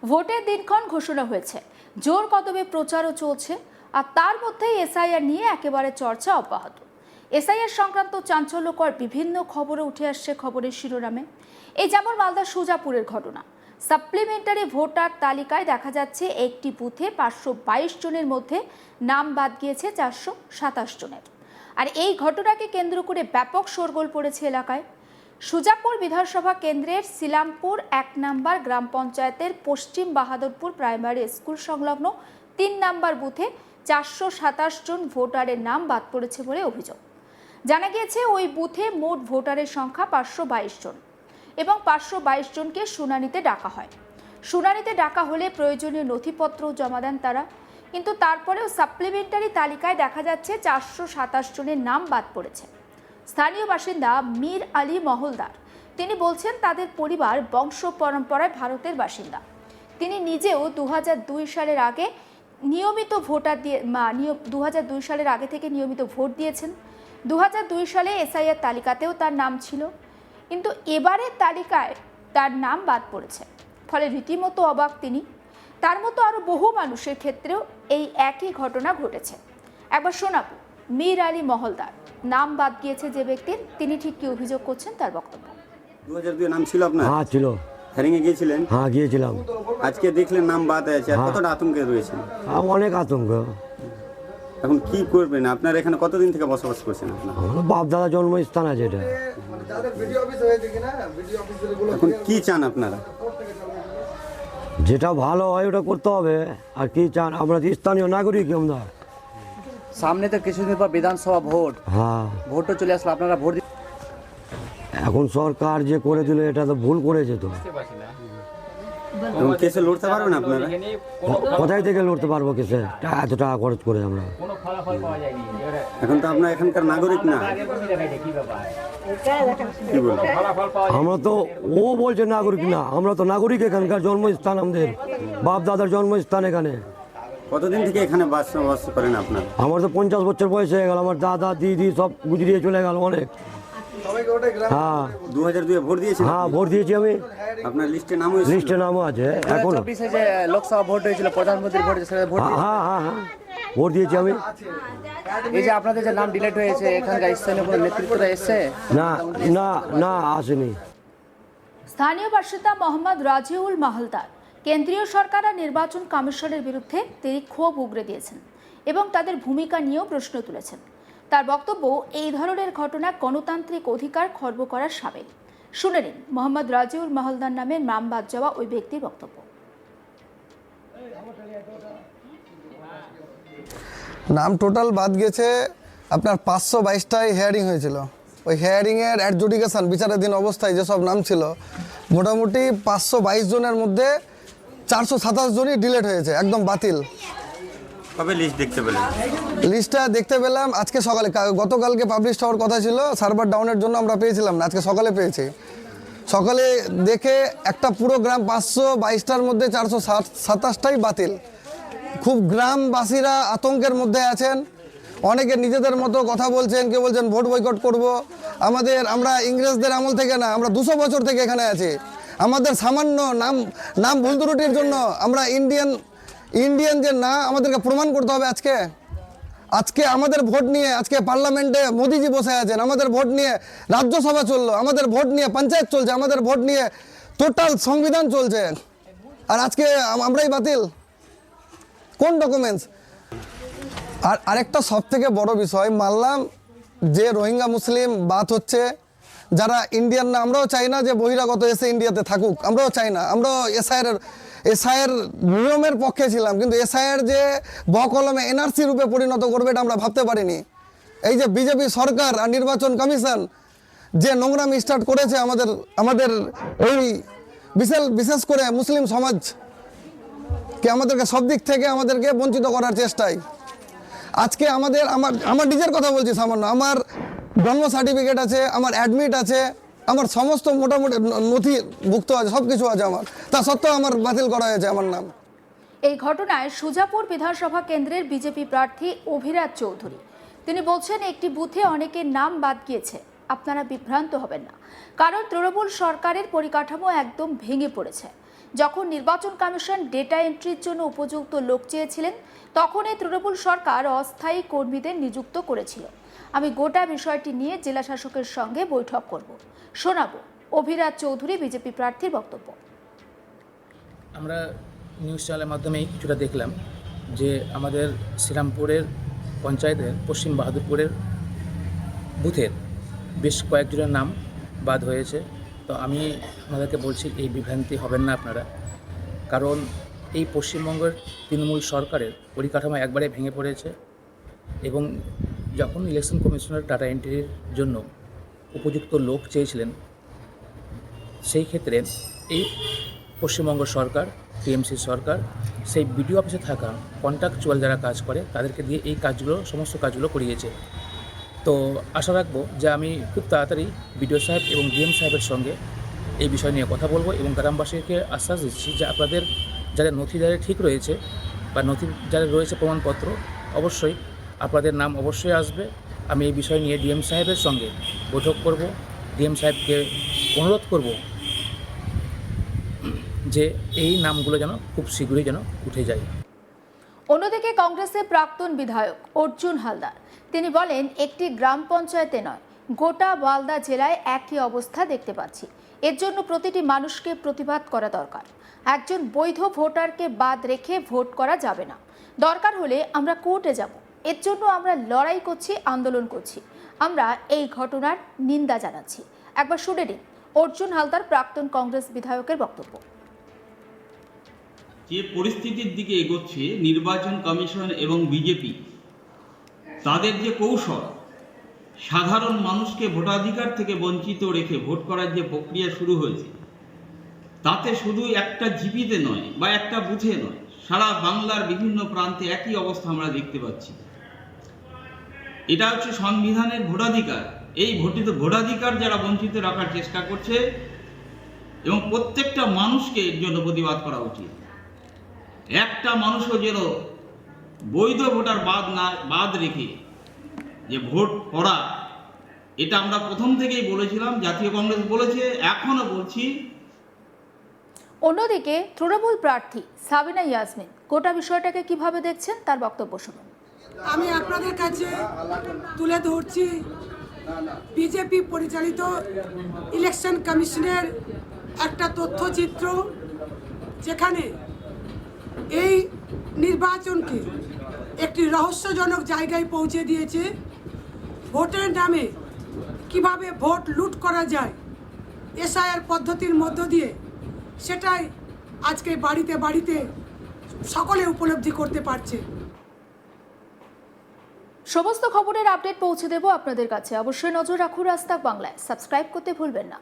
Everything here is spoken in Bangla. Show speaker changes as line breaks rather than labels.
ভোটের দিনক্ষণ ঘোষণা হয়েছে, জোর কদমে প্রচারও চলছে, আর তার মধ্যেই এসআইআর নিয়ে একেবারে চর্চা অব্যাহত। এসআইআর সংক্রান্ত চাঞ্চল্যকর বিভিন্ন খবরে উঠে আসছে খবরের শিরোনামে। এই যেমন মালদা সুজাপুরের ঘটনা। সাপ্লিমেন্টারি ভোটার তালিকায় দেখা যাচ্ছে একটি বুথে 522 জনের মধ্যে নাম বাদ গিয়েছে 427 জনের। আর এই ঘটনাকে কেন্দ্র করে ব্যাপক শোরগোল পড়েছে এলাকায়। সুজাপুর বিধানসভা কেন্দ্রের সিলামপুর 1 নম্বর গ্রাম পঞ্চায়েতের পশ্চিম বাহাদুরপুর প্রাইমারি স্কুল সংলগ্ন 3 নম্বর বুথে 427 জন ভোটারের নাম বাদ পড়েছে বলে অভিযোগ। জানা গিয়েছে ওই বুথে মোট ভোটারের সংখ্যা 522 জন এবং 522 জনকে শুনানিতে ডাকা হয়। শুনানিতে ডাকা হলে প্রয়োজনীয় নথিপত্র জমা দেন তারা, কিন্তু তারপরেও সাপ্লিমেন্টারি তালিকায় দেখা যাচ্ছে 427 জনের নাম বাদ পড়েছে। স্থানীয় বাসিন্দা মীর আলী মহলদার তিনি বলছেন তাদের পরিবার বংশ পরম্পরায় ভারতের বাসিন্দা। তিনি নিজেও 2002 সালের আগে নিয়মিত ভোটার দিয়ে 2002 সালের আগে থেকে নিয়মিত ভোট দিয়েছেন। 2002 সালে এসআইআর তালিকাতেও তার নাম ছিল, কিন্তু এবারের তালিকায় তার নাম বাদ পড়েছে। ফলে রীতিমতো অবাক তিনি। তার মতো আরও বহু মানুষের ক্ষেত্রেও এই একই ঘটনা ঘটেছে। একবার শোনাবো মীর আলী মহলদার, নাম বাদ গিয়েছে যে ব্যক্তির, তিনি ঠিক কি অভিযোগ করছেন তার বক্তব্য।
2002 নাম ছিল আপনার?
হ্যাঁ ছিল।
হেরিংয়ে গিয়েছিলেন?
হ্যাঁ গিয়েছিলাম।
আজকে দেখলেন নাম বাদ আছে, কতটা আতঙ্কে রয়েছেন?
অনেক আতঙ্ক।
এখন কি করবেন? আপনার এখানে কতদিন থেকে বসবাস করছেন?
আমার বাপ দাদা জন্মস্থান আছে এটা।
এখন কি চান আপনারা?
যেটা ভালো হয় ওটা করতে হবে। আর কি চান? আমরা স্থানীয় নাগরিক। আমরা
সামনে তো কিছুদিন পর বিধানসভা ভোট,
হ্যাঁ
ভোটও চলে আসলো, আপনারা ভোট
এখন সরকার যে করে দিল এটা তো ভুল করেছে। তো
এখন কেসে লড়তে পারবেন আপনারা?
কোথায় থেকে লড়তে পারবো কেসে? এত টাকা খরচ করে আমরা।
এখন তো আপনার এখানকার নাগরিক না, কি বলবো?
আমরা তো, ও বলছে নাগরিক না, আমরা তো নাগরিক। এখানকার জন্মস্থান, আমাদের বাপ দাদার জন্মস্থান এখানে।
কতদিন থেকে এখানে বসবাস করেন আপনার?
আমার তো 50 বছর বয়স হয়ে গেল। আমার দাদা দিদি সব গুজরিয়ে চলে গেল অনেক। হ্যাঁ
2002 ভোট দিয়েছেন?
হ্যাঁ ভোট দিয়েছি আমি।
আপনার লিস্টে নামও
লিস্টে নামও আছে এখন।
2024 যে লোকসভা ভোট হয়েছিল, প্রধানমন্ত্রী ভোট, ভোট
হ্যাঁ হ্যাঁ হ্যাঁ ভোট দিয়েছি আমি।
এই যে আপনাদের যে নাম ডিলিট হয়েছে, এখানকার স্থানীয় কোনো নেতৃত্বরা এসছে?
না না না আসেনি।
স্থানীয় বাসিন্দা মোহাম্মদ রাজিউল মাহলদার কেন্দ্রীয় সরকার আর নির্বাচন কমিশনের বিরুদ্ধে তিনি ক্ষোভ উগরে দিয়েছেন এবং তাদের ভূমিকা নিয়েও প্রশ্ন তুলেছেন। তার বক্তব্য, এই ধরনের ঘটনা গণতান্ত্রিক অধিকার খর্ব করার সামিল। শুনে নিন মোহাম্মদ রাজিউল মাহলদার নামে নাম বাদ যাওয়া ওই ব্যক্তির বক্তব্য।
নাম টোটাল বাদ গেছে আপনার 522টাই হেয়ারিং হয়েছিল। ওই হেয়ারিংয়ের অ্যাডজুডিকেশন বিচারাধীন অবস্থায় যেসব নাম ছিল, মোটামুটি 522 জনের মধ্যে 427 জনই ডিলেট হয়েছে, একদম বাতিল।
কবে লিস্ট দেখতে পেলেন?
লিস্টটা দেখতে পেলাম আজকে সকালে। গতকালকে পাবলিশ হওয়ার কথা ছিল, সার্ভার ডাউনের জন্য আমরা পেয়েছিলাম না, আজকে সকালে পেয়েছি। সকালে দেখে একটা পুরো গ্রাম 522টার মধ্যে 427টাই বাতিল। খুব গ্রামবাসীরা আতঙ্কের মধ্যে আছেন। অনেকে নিজেদের মতো কথা বলছেন, কেউ বলছেন ভোট বয়কট করব। আমরা ইংরেজদের আমল থেকে না, আমরা 200 বছর থেকে এখানে আছি। আমাদের সামান্য নাম ভুল ত্রুটির জন্য আমরা ইন্ডিয়ান যে না, আমাদেরকে প্রমাণ করতে হবে। আজকে আমাদের ভোট নিয়ে আজকে পার্লামেন্টে মোদিজি বসে আছেন, আমাদের ভোট নিয়ে রাজ্যসভা চললো, আমাদের ভোট নিয়ে পঞ্চায়েত চলছে, আমাদের ভোট নিয়ে টোটাল সংবিধান চলছে, আর আজকে আমরাই বাতিল। কোন ডকুমেন্টস? আর আরেকটা সব থেকে বড় বিষয় মানলাম যে রোহিঙ্গা মুসলিম বাদ হচ্ছে, যারা ইন্ডিয়ান না, আমরাও চাই না যে বহিরাগত এসে ইন্ডিয়াতে থাকুক, আমরাও চাই না। আমরাও এসআইয়ের নিয়মের পক্ষে ছিলাম, কিন্তু এসআইয়ের যে বকলমে এনআরসি রূপে পরিণত করবে এটা আমরা ভাবতে পারিনি। এই যে বিজেপি সরকার আর নির্বাচন কমিশন যে নোংরামি স্টার্ট করেছে আমাদের এই বিশেষ করে মুসলিম সমাজকে, আমাদেরকে সব দিক থেকে আমাদেরকে বঞ্চিত করার চেষ্টায়। আজকে আমার নিজের কথা বলছি, সামান্য আমার জন্ম সার্টিফিকেট আছে, আমার অ্যাডমিট আছে, আমার সমস্ত মোটামুটি নথিভুক্ত আছে, সব কিছু আছে আমার, তা সত্ত্বেও আমার বাতিল করা হয়েছে আমার নাম।
এই ঘটনায় সুজাপুর বিধানসভা কেন্দ্রের বিজেপি প্রার্থী অভিরাজ চৌধুরী তিনি বলছেন, একটি বুথে অনেকের নাম বাদ গিয়েছে। আপনারা বিভ্রান্ত হবেন না, কারণ তৃণমূল সরকারের পরিকাঠামো একদম ভেঙে পড়েছে। যখন নির্বাচন কমিশন ডেটা এন্ট্রির জন্য উপযুক্ত লোক চেয়েছিলেন তখনই তৃণমূল সরকার অস্থায়ী কর্মীদের নিযুক্ত করেছিল। আমি গোটা বিষয়টি নিয়ে জেলা শাসকের সঙ্গে বৈঠক করব। শোনাবো অভিরাজ চৌধুরী বিজেপি প্রার্থীর বক্তব্য।
আমরা নিউজ চ্যানেলের মাধ্যমে কিছুটা দেখলাম যে আমাদের শ্রীরামপুরের পঞ্চায়েতের পশ্চিম বাহাদুরপুরের বুথের বেশ কয়েকজনের নাম বাদ হয়েছে। তো আমি আপনাদেরকে বলছি এই বিভ্রান্তি হবেন না আপনারা, কারণ এই পশ্চিমবঙ্গের তৃণমূল সরকারের পরিকাঠামো একবারে ভেঙে পড়েছে এবং যখন ইলেকশন কমিশনার ডাটা এন্ট্রির জন্য উপযুক্ত লোক চেয়েছিলেন সেই ক্ষেত্রে এই পশ্চিমবঙ্গ সরকার টিএমসি সরকার সেই বিডিও অফিসে থাকা কন্ট্রাকচুয়াল যারা কাজ করে তাদেরকে দিয়ে এই কাজগুলো সমস্ত কাজগুলো করিয়েছে। তো আশা রাখবো যে আমি খুব তাড়াতাড়ি বিডিও সাহেব এবং ডিএম সাহেবের সঙ্গে এই বিষয় নিয়ে কথা বলবো এবং গ্রামবাসীকে আশ্বাস দিচ্ছি যে আপনাদের যাদের নথি যাদের ঠিক রয়েছে বা নথি যাদের রয়েছে প্রমাণপত্র অবশ্যই আপনাদের নাম অবশ্যই আসবে। আমি এই বিষয় নিয়ে ডিএম সাহেবের সঙ্গে বৈঠক করব। ডিএম সাহেবকে অনুরোধ করব যে এই নামগুলো যেন খুব শীঘ্রই যেন উঠে যায়।
অন্যদিকে কংগ্রেসের প্রাক্তন বিধায়ক অর্জুন হালদার তিনি বলেন, একটি গ্রাম পঞ্চায়েতে নয় গোটা মালদা জেলায় একই অবস্থা দেখতে পাচ্ছি। এর জন্য প্রতিটি মানুষকে প্রতিবাদ করা দরকার। একজন বৈধ ভোটারকে বাদ রেখে ভোট করা যাবে না। দরকার হলে আমরা কোর্টে যাব। এর জন্য আমরা লড়াই করছি, আন্দোলন করছি। আমরা এই ঘটনার নিন্দা জানাচ্ছি। একবার শুনে নিন অর্জুন হালদার প্রাক্তন কংগ্রেস বিধায়কের বক্তব্য।
যে পরিস্থিতির দিকে এগোচ্ছে নির্বাচন কমিশন এবং বিজেপি, তাদের যে কৌশল, সাধারণ মানুষকে ভোটাধিকার থেকে বঞ্চিত রেখে ভোট করার যে প্রক্রিয়া শুরু হয়েছে, তাতে শুধু একটা জিপিতে নয় বা একটা বুথে নয়, সারা বাংলার বিভিন্ন প্রান্তে একই অবস্থা আমরা দেখতে পাচ্ছি। এটা হচ্ছে সংবিধানের ভোটাধিকার। এই ভোটাধিকার যারা বঞ্চিত রাখার চেষ্টা করছে এবং প্রত্যেকটা মানুষকে এর জন্য প্রতিবাদ করা উচিত। একটা মানুষও যেন বৈধ ভোটার বাদ রেখে যে ভোট করা, এটা আমরা প্রথম থেকেই বলেছিলাম, জাতীয় কংগ্রেস বলেছে, এখনো বলছি।
অন্যদিকে তৃণমূল প্রার্থী সাবিনা ইয়াসমিন গোটা বিষয়টাকে কিভাবে দেখছেন তার বক্তব্য শুনুন।
আমি আপনাদের কাছে তুলে ধরছি বিজেপি পরিচালিত ইলেকশন কমিশনের একটা তথ্যচিত্র, যেখানে এই নির্বাচনকে একটি রহস্যজনক জায়গায় পৌঁছে দিয়েছে। ভোটের নামে কিভাবে ভোট লুট করা যায় এসআইআর পদ্ধতির মধ্য দিয়ে, সেটাই আজকে বাড়িতে বাড়িতে সকলে উপলব্ধি করতে পারছে।
সমস্ত খবরের আপডেট পৌঁছে দেব আপনাদের কাছে। অবশ্যই নজর রাখুন আজ তাক বাংলায়। সাবস্ক্রাইব করতে ভুলবেন না।